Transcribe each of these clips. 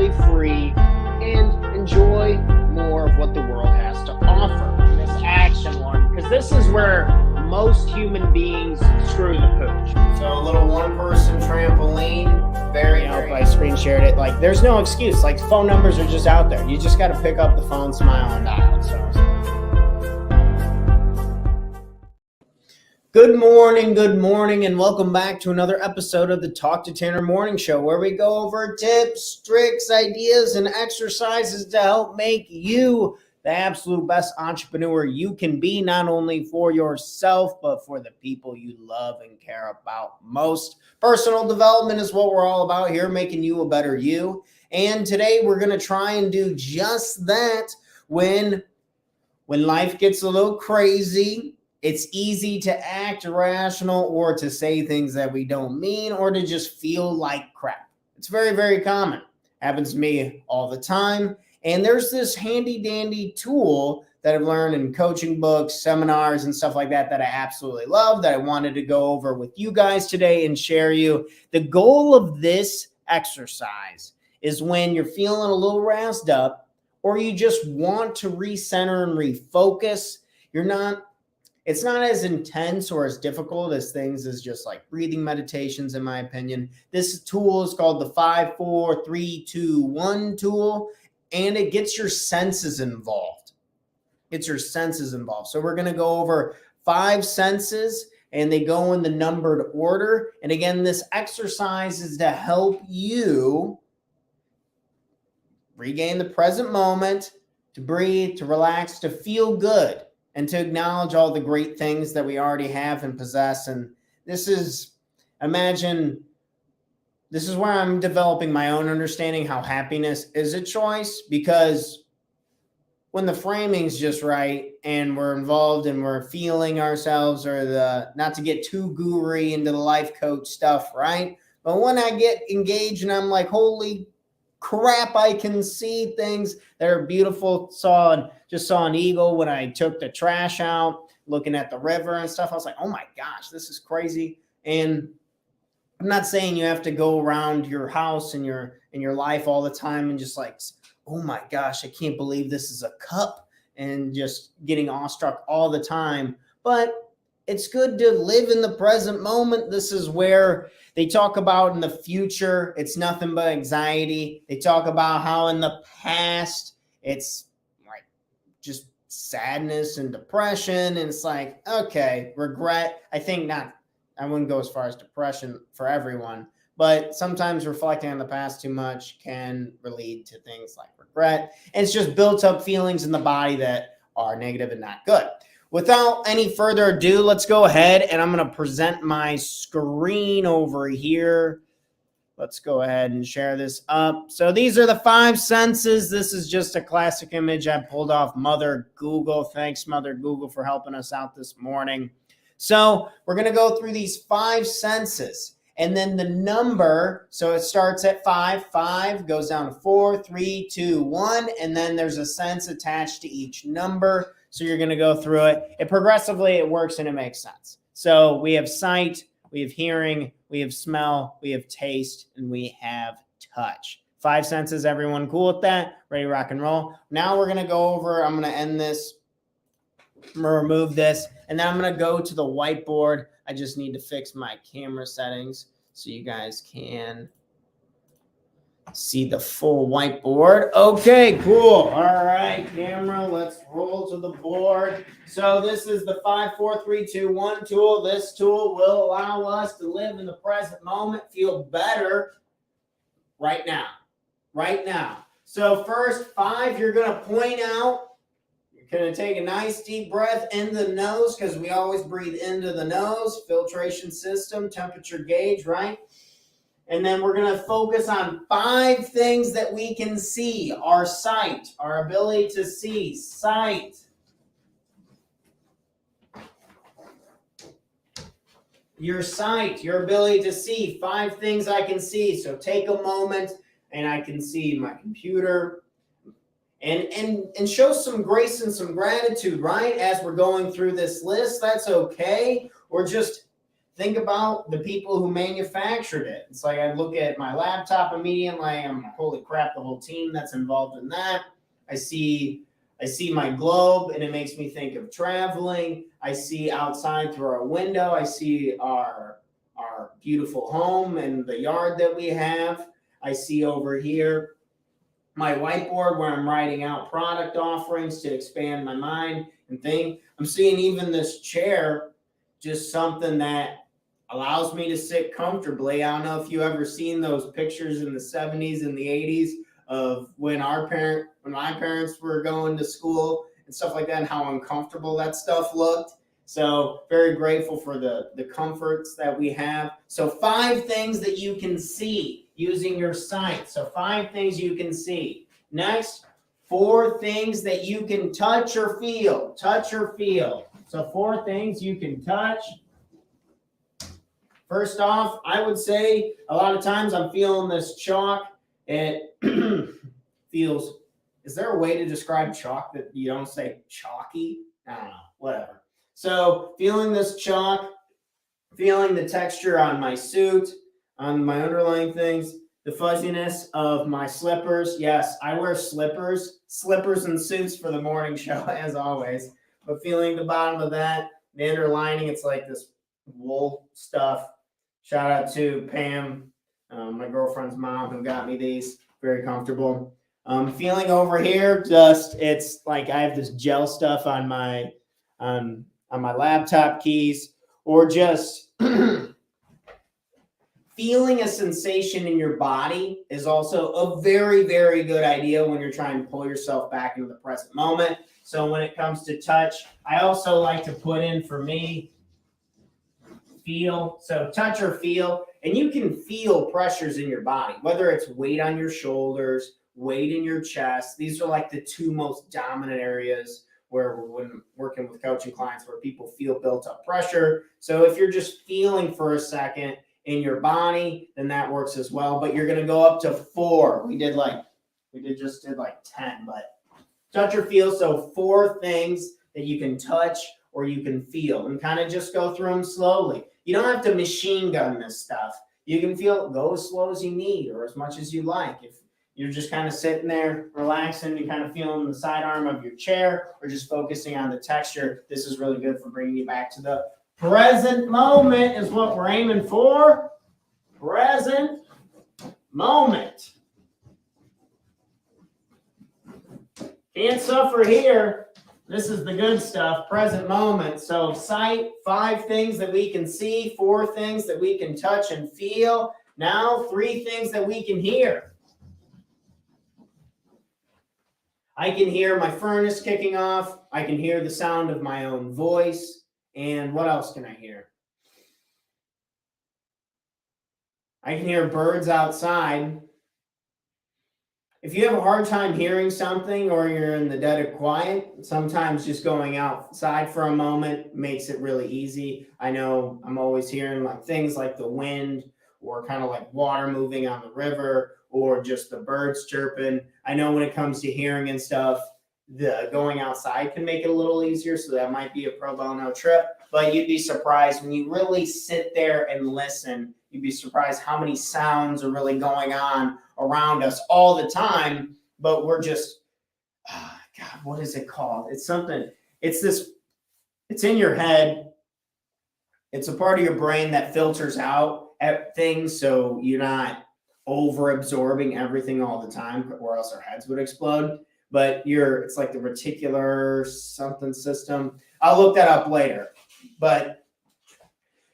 totally free, and enjoy more of what the world has to offer in this action one, because this is where most human beings screw the pooch. So a little one-person trampoline, very I screen shared it. Like, there's no excuse. Like, phone numbers are just out there. You just got to pick up the phone, smile, and dial. So, good morning, and welcome back to another episode of the Talk to Tanner Morning Show, where we go over tips, tricks, ideas, and exercises to help make you the absolute best entrepreneur you can be, not only for yourself, but for the people you love and care about most. Personal development is what we're all about here, making you a better you. And today we're going to try and do just that. When life gets a little crazy, it's easy to act irrational or to say things that we don't mean or to just feel like crap. It's very, very common. Happens to me all the time. And there's this handy dandy tool that I've learned in coaching books, seminars, and stuff like that I absolutely love, that I wanted to go over with you guys today and share you. The goal of this exercise is when you're feeling a little roused up or you just want to recenter and refocus, it's not as intense or as difficult as things as just like breathing meditations, in my opinion. This tool is called the 5, 4, 3, 2, 1 tool, and it gets your senses involved. So we're going to go over 5 senses, and they go in the numbered order. And again, this exercise is to help you regain the present moment, to breathe, to relax, to feel good, and to acknowledge all the great things that we already have and possess. And this is where I'm developing my own understanding how happiness is a choice, because when the framing's just right and we're involved and we're feeling ourselves, or not to get too guru into the life coach stuff, right? But when I get engaged and I'm like, holy crap, I can see things that are beautiful. Just saw an eagle when I took the trash out, looking at the river and stuff. I was like, oh my gosh, this is crazy. And I'm not saying you have to go around your house and your life all the time and just like, oh my gosh, I can't believe this is a cup, and just getting awestruck all the time. But it's good to live in the present moment. This is where they talk about in the future, it's nothing but anxiety. They talk about how in the past, it's like just sadness and depression. And it's like, okay, regret. I wouldn't go as far as depression for everyone, but sometimes reflecting on the past too much can lead to things like regret. And it's just built up feelings in the body that are negative and not good. Without any further ado, let's go ahead, and I'm going to present my screen over here. Let's go ahead and share this up. So these are the 5 senses. This is just a classic image I pulled off Mother Google. Thanks, Mother Google, for helping us out this morning. So we're going to go through these 5 senses, and then the number. So it starts at 5, goes down to 4, 3, 2, 1, and then there's a sense attached to each number. So you're going to go through it. It works, and it makes sense. So we have sight, we have hearing, we have smell, we have taste, and we have touch. 5 senses. Everyone cool with that? Ready to rock and roll? Now we're going to go over, I'm going to end this. I'm going to remove this, and then I'm going to go to the whiteboard. I just need to fix my camera settings so you guys can see the full whiteboard. Okay, cool. All right, camera, let's roll to the board. So this is the 5, 4, 3, 2, 1 tool. This tool will allow us to live in the present moment, feel better right now. So first, 5, you're going to point out. You're going to take a nice deep breath in the nose, because we always breathe into the nose. Filtration system, temperature gauge, right? And then we're going to focus on 5 things that we can see. Our sight, our ability to see, sight. Your sight, your ability to see, 5 things I can see. So take a moment, and I can see my computer. And show some grace and some gratitude, right? As we're going through this list, that's okay. Or just think about the people who manufactured it. It's like I look at my laptop immediately. I'm holy crap, the whole team that's involved in that. I see my globe and it makes me think of traveling. I see outside through our window. I see our beautiful home and the yard that we have. I see over here my whiteboard where I'm writing out product offerings to expand my mind and think. I'm seeing even this chair, just something that allows me to sit comfortably. I don't know if you ever seen those pictures in the 70s and the 80s of when my parents were going to school and stuff like that, and how uncomfortable that stuff looked. So very grateful for the comforts that we have. So 5 things that you can see using your sight. So 5 things you can see. Next, 4 things that you can touch or feel. Touch or feel. So 4 things you can touch. First off, I would say a lot of times I'm feeling this chalk. It feels, is there a way to describe chalk that you don't say chalky? I don't know, whatever. So feeling this chalk, feeling the texture on my suit, on my underlying things, the fuzziness of my slippers. Yes, I wear slippers and suits for the morning show as always, but feeling the bottom of that, the underlining, it's like this wool stuff. Shout out to Pam, my girlfriend's mom, who got me these. Very comfortable. Feeling over here, just it's like I have this gel stuff on my laptop keys, or just feeling a sensation in your body is also a very, very good idea when you're trying to pull yourself back into the present moment. So when it comes to touch, I also like to put in, for me, feel. So touch or feel, and you can feel pressures in your body, whether it's weight on your shoulders, weight in your chest. These are like the 2 most dominant areas where when working with coaching clients, where people feel built up pressure. So if you're just feeling for a second in your body, then that works as well. But you're going to go up to 4. We did like 10, but touch or feel. So 4 things that you can touch or you can feel, and kind of just go through them slowly. You don't have to machine gun this stuff. You can feel, go as slow as you need or as much as you like. If you're just kind of sitting there relaxing and kind of feeling the sidearm of your chair, or just focusing on the texture, this is really good for bringing you back to the present moment is what we're aiming for. Present moment. Can't suffer here. This is the good stuff, present moment. So sight, 5 things that we can see, 4 things that we can touch and feel. Now 3 things that we can hear. I can hear my furnace kicking off. I can hear the sound of my own voice. And what else can I hear? I can hear birds outside. If you have a hard time hearing something, or you're in the dead of quiet, sometimes just going outside for a moment makes it really easy. I know I'm always hearing like things like the wind, or kind of like water moving on the river, or just the birds chirping. I know when it comes to hearing and stuff, the going outside can make it a little easier. So that might be a pro bono trip, but you'd be surprised when you really sit there and listen. You'd be surprised how many sounds are really going on around us all the time, but we're just, God, what is it called? It's something, it's in your head. It's a part of your brain that filters out at things, so you're not over absorbing everything all the time, or else our heads would explode. But it's like the reticular something system. I'll look that up later. But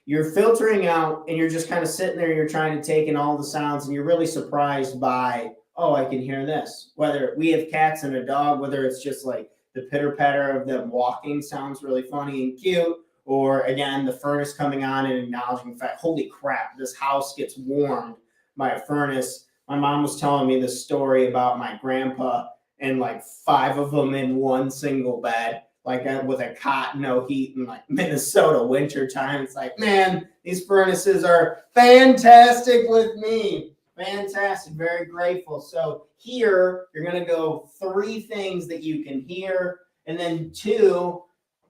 you're filtering out, and you're just kind of sitting there, you're trying to take in all the sounds, and you're really surprised by, oh, I can hear this. Whether we have cats and a dog, whether it's just like the pitter patter of them walking sounds really funny and cute, or again, the furnace coming on and acknowledging the fact, holy crap, this house gets warmed by a furnace. My mom was telling me this story about my grandpa and like 5 of them in one single bed, like with a cot, no heat, in like Minnesota winter time. It's like, man, these furnaces are fantastic with me. Fantastic, very grateful. So here, you're going to go 3 things that you can hear, and then 2,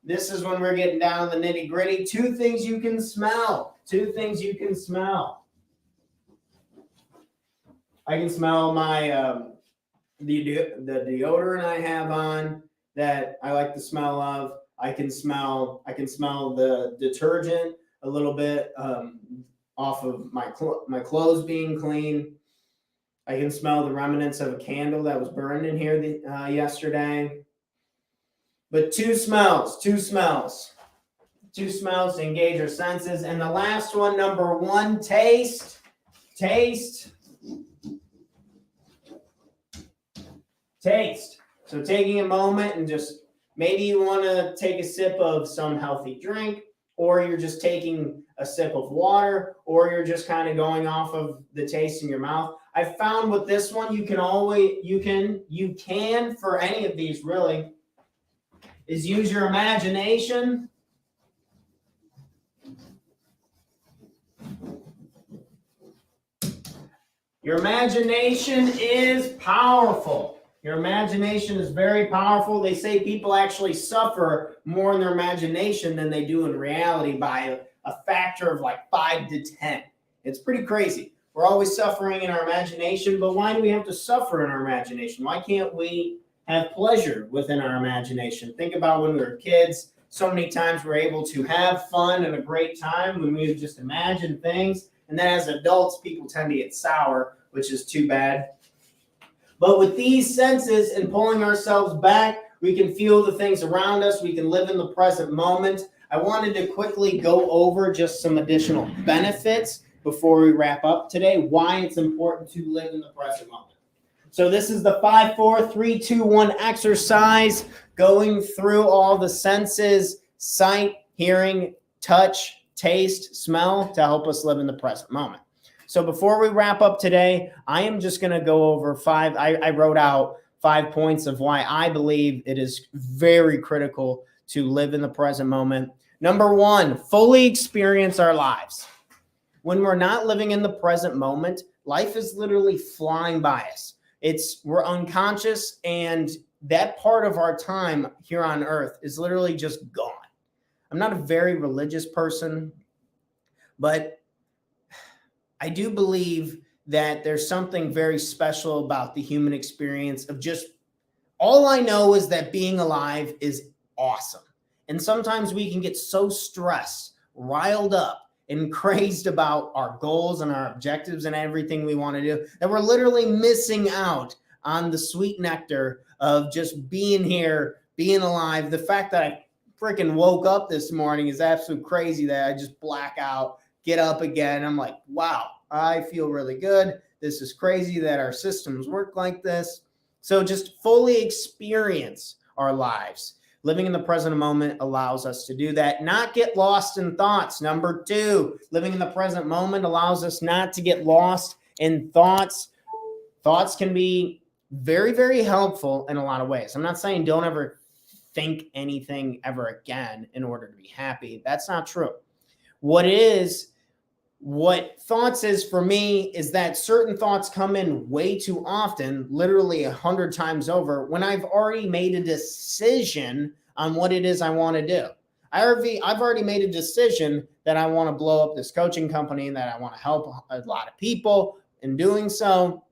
this is when we're getting down to the nitty gritty, 2 things you can smell. 2 things you can smell. I can smell my the deodorant I have on that I like the smell of. I can smell the detergent a little bit off of my clothes being clean. I can smell the remnants of a candle that was burned in here yesterday. But 2 smells to engage our senses. And the last one, number 1, taste. So taking a moment and just maybe you want to take a sip of some healthy drink, or you're just taking a sip of water, or you're just kind of going off of the taste in your mouth. I found with this one, you can for any of these really, is use your imagination. Your imagination is powerful. Your imagination is very powerful. They say people actually suffer more in their imagination than they do in reality by a factor of like 5 to 10. It's pretty crazy. We're always suffering in our imagination, but why do we have to suffer in our imagination? Why can't we have pleasure within our imagination? Think about when we were kids. So many times we're able to have fun and a great time when we just imagine things. And then as adults, people tend to get sour, which is too bad. But with these senses and pulling ourselves back, we can feel the things around us. We can live in the present moment. I wanted to quickly go over just some additional benefits before we wrap up today, why it's important to live in the present moment. So this is the 5, 4, 3, 2, 1 exercise, going through all the senses, sight, hearing, touch, taste, smell, to help us live in the present moment. So before we wrap up today, I am just going to go over 5. I wrote out 5 points of why I believe it is very critical to live in the present moment. Number 1, fully experience our lives. When we're not living in the present moment, life is literally flying by us. We're unconscious, and that part of our time here on earth is literally just gone. I'm not a very religious person, but I do believe that there's something very special about the human experience of just, all I know is that being alive is awesome. And sometimes we can get so stressed, riled up, and crazed about our goals and our objectives and everything we want to do that we're literally missing out on the sweet nectar of just being here, being alive. The fact that I freaking woke up this morning is absolutely crazy, that I just black out, get up again. I'm like, wow, I feel really good. This is crazy that our systems work like this. So just fully experience our lives. Living in the present moment allows us to do that. Not get lost in thoughts. Number 2, living in the present moment allows us not to get lost in thoughts. Thoughts can be very, very helpful in a lot of ways. I'm not saying don't ever think anything ever again in order to be happy. That's not true. What thoughts is for me is that certain thoughts come in way too often, literally 100 times over, when I've already made a decision on what it is I want to do. I've already made a decision that I want to blow up this coaching company, that I want to help a lot of people in doing so.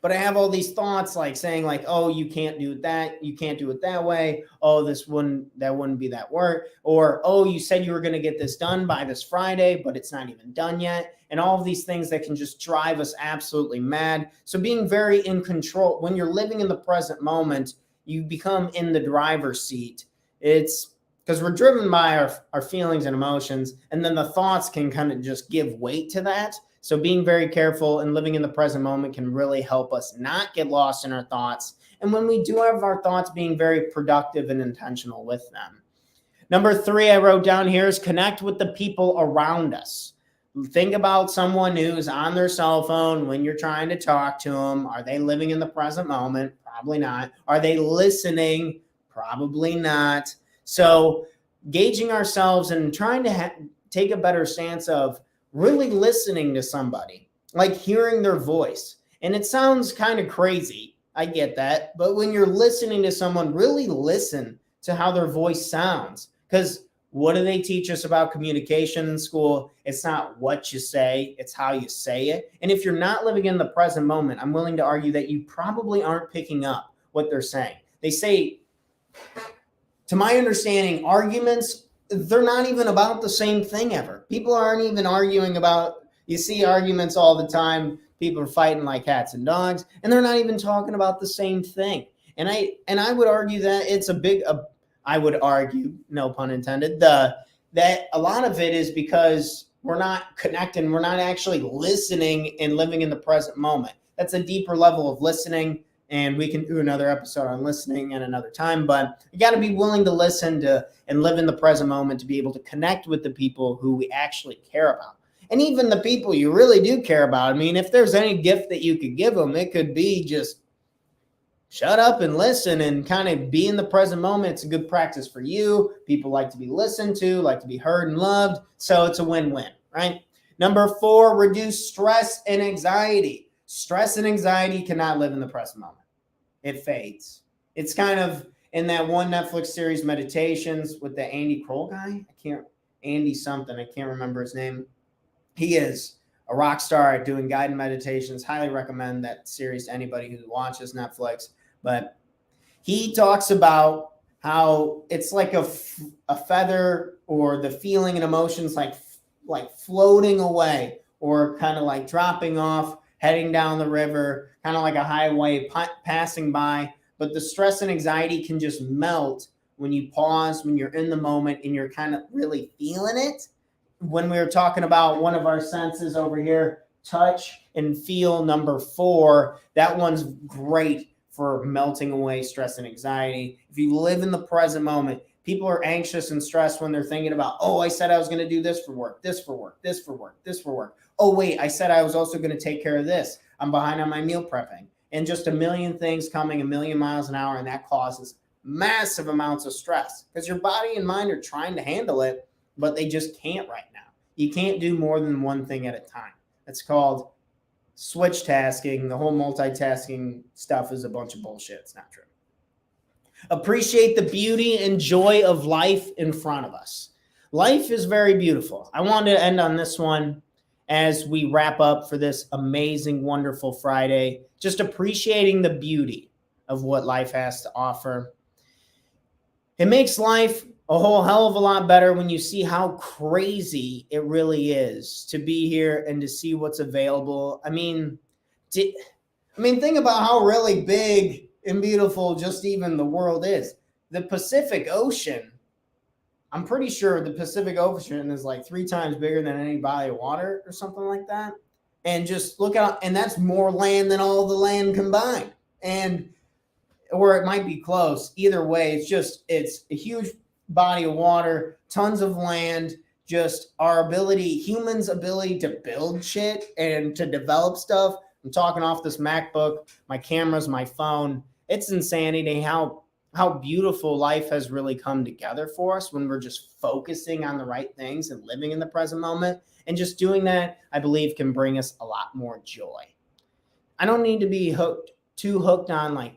But I have all these thoughts like saying like, oh, you can't do that. You can't do it that way. Oh, that wouldn't be that work. Or, oh, you said you were going to get this done by this Friday, but it's not even done yet. And all of these things that can just drive us absolutely mad. So being very in control, when you're living in the present moment, you become in the driver's seat. It's because we're driven by our feelings and emotions, and then the thoughts can kind of just give weight to that. So being very careful and living in the present moment can really help us not get lost in our thoughts. And when we do have our thoughts, being very productive and intentional with them. Number 3, I wrote down here is connect with the people around us. Think about someone who's on their cell phone when you're trying to talk to them. Are they living in the present moment? Probably not. Are they listening? Probably not. So gauging ourselves and trying to take a better stance of really listening to somebody, like hearing their voice. And it sounds kind of crazy. I get that. But when you're listening to someone, really listen to how their voice sounds. Because What do they teach us about communication in school? It's not what you say, it's how you say it. And if you're not living in the present moment, I'm willing to argue that you probably aren't picking up what they're saying. They say, to my understanding, arguments, they're not even about the same thing ever. People aren't even arguing about, you see arguments all the time. People are fighting like cats and dogs, and they're not even talking about the same thing. And I would argue that it's I would argue, no pun intended, that a lot of it is because we're not connecting, we're not actually listening and living in the present moment. That's a deeper level of listening, and we can do another episode on listening at another time, but you got to be willing to listen to and live in the present moment to be able to connect with the people who we actually care about. And even the people you really do care about. I mean, if there's any gift that you could give them, it could be just shut up and listen and kind of be in the present moment. It's a good practice for you. People like to be listened to, like to be heard and loved. So it's a win-win, right? Number 4, reduce stress and anxiety. Stress and anxiety cannot live in the present moment. It fades. It's kind of in that one Netflix series, Meditations, with the Andy Kroll guy. Andy something. I can't remember his name. He is a rock star at doing guided meditations. Highly recommend that series to anybody who watches Netflix. But he talks about how it's like a feather, or the feeling and emotions like floating away, or kind of like dropping off, heading down the river, kind of like a highway passing by. But the stress and anxiety can just melt when you pause, when you're in the moment and you're kind of really feeling it. When we were talking about one of our senses over here, touch and feel, number 4, that one's great for melting away stress and anxiety. If you live in the present moment, people are anxious and stressed when they're thinking about, oh, I said I was going to do this for work, this for work, this for work, this for work. Oh, wait, I said I was also going to take care of this. I'm behind on my meal prepping. And just a million things coming a million miles an hour, and that causes massive amounts of stress because your body and mind are trying to handle it, but they just can't right now. You can't do more than one thing at a time. That's called switch tasking. The whole multitasking stuff is a bunch of bullshit. It's not true. Appreciate the beauty and joy of life in front of us. Life is very beautiful. I wanted to end on this one as we wrap up for this amazing, wonderful Friday. Just appreciating the beauty of what life has to offer. It makes life a whole hell of a lot better when you see how crazy it really is to be here and to see what's available. I mean, think about how really big and beautiful just even the world is. The Pacific Ocean, I'm pretty sure the Pacific Ocean is like 3 times bigger than any body of water or something like that. And just look out, and that's more land than all the land combined. Or it might be close. Either way, it's a huge body of water, tons of land, just humans' ability to build shit and to develop stuff. I'm talking off this MacBook, my cameras, my phone. It's insanity how beautiful life has really come together for us when we're just focusing on the right things and living in the present moment. And just doing that, I believe, can bring us a lot more joy. I don't need to be too hooked on like,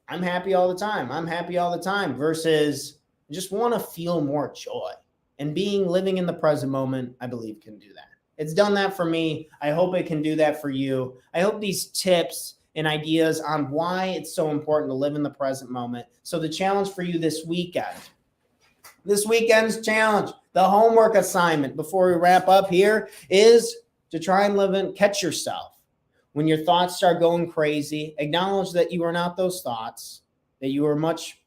I'm happy all the time. I'm happy all the time versus just want to feel more joy. And living in the present moment, I believe, can do that. It's done that for me. I hope it can do that for you. I hope these tips and ideas on why it's so important to live in the present moment. So the challenge for you this weekend's challenge, the homework assignment before we wrap up here is to try and catch yourself. When your thoughts start going crazy, acknowledge that you are not those thoughts, that you are much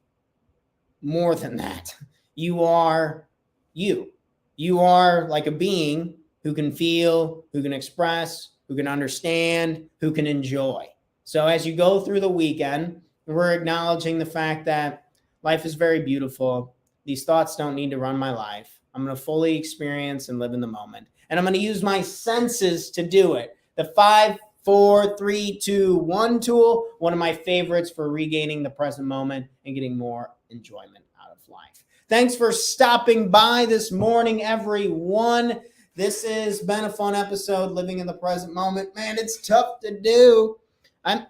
more than that. You are you. You are like a being who can feel, who can express, who can understand, who can enjoy. So as you go through the weekend, we're acknowledging the fact that life is very beautiful. These thoughts don't need to run my life. I'm going to fully experience and live in the moment. And I'm going to use my senses to do it. The 5, 4, 3, 2, 1 tool, one of my favorites for regaining the present moment and getting more enjoyment out of life. Thanks for stopping by this morning, everyone. This has been a fun episode, living in the present moment. Man, it's tough to do. I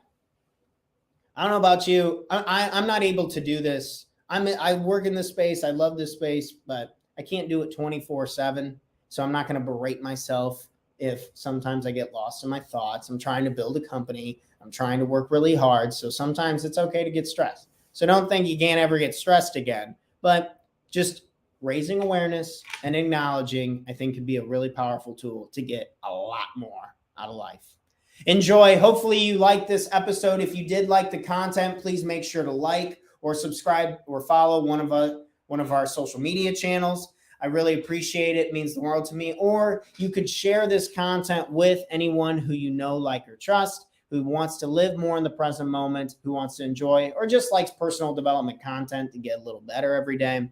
don't know about you. I'm not able to do this. I work in this space. I love this space, but I can't do it 24/7. So I'm not going to berate myself if sometimes I get lost in my thoughts. I'm trying to build a company. I'm trying to work really hard. So sometimes it's okay to get stressed. So don't think you can't ever get stressed again, but just raising awareness and acknowledging, I think, could be a really powerful tool to get a lot more out of life. Enjoy. Hopefully you liked this episode. If you did like the content, please make sure to like or subscribe or follow one of our social media channels. I really appreciate it. It means the world to me. Or you could share this content with anyone who you know, like, or trust, who wants to live more in the present moment, who wants to enjoy, or just likes personal development content to get a little better every day.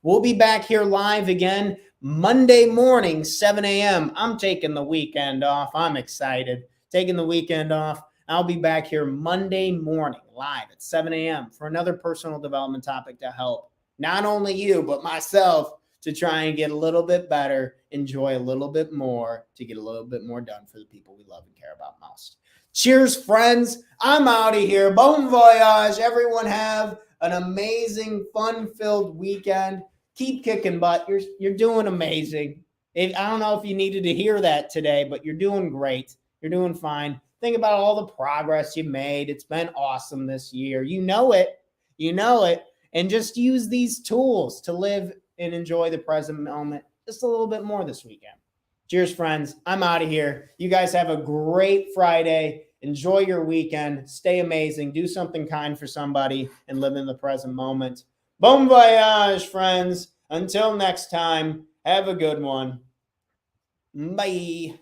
We'll be back here live again Monday morning, 7 a.m. I'm taking the weekend off. I'm excited. Taking the weekend off. I'll be back here Monday morning live at 7 a.m. for another personal development topic to help not only you, but myself to try and get a little bit better, enjoy a little bit more, to get a little bit more done for the people we love and care about most. Cheers, friends. I'm out of here. Bon voyage. Everyone have an amazing, fun-filled weekend. Keep kicking butt. You're doing amazing. I don't know if you needed to hear that today, but you're doing great. You're doing fine. Think about all the progress you made. It's been awesome this year. You know it. You know it. And just use these tools to live and enjoy the present moment just a little bit more this weekend. Cheers, friends. I'm out of here. You guys have a great Friday. Enjoy your weekend. Stay amazing. Do something kind for somebody and live in the present moment. Bon voyage, friends. Until next time, have a good one. Bye.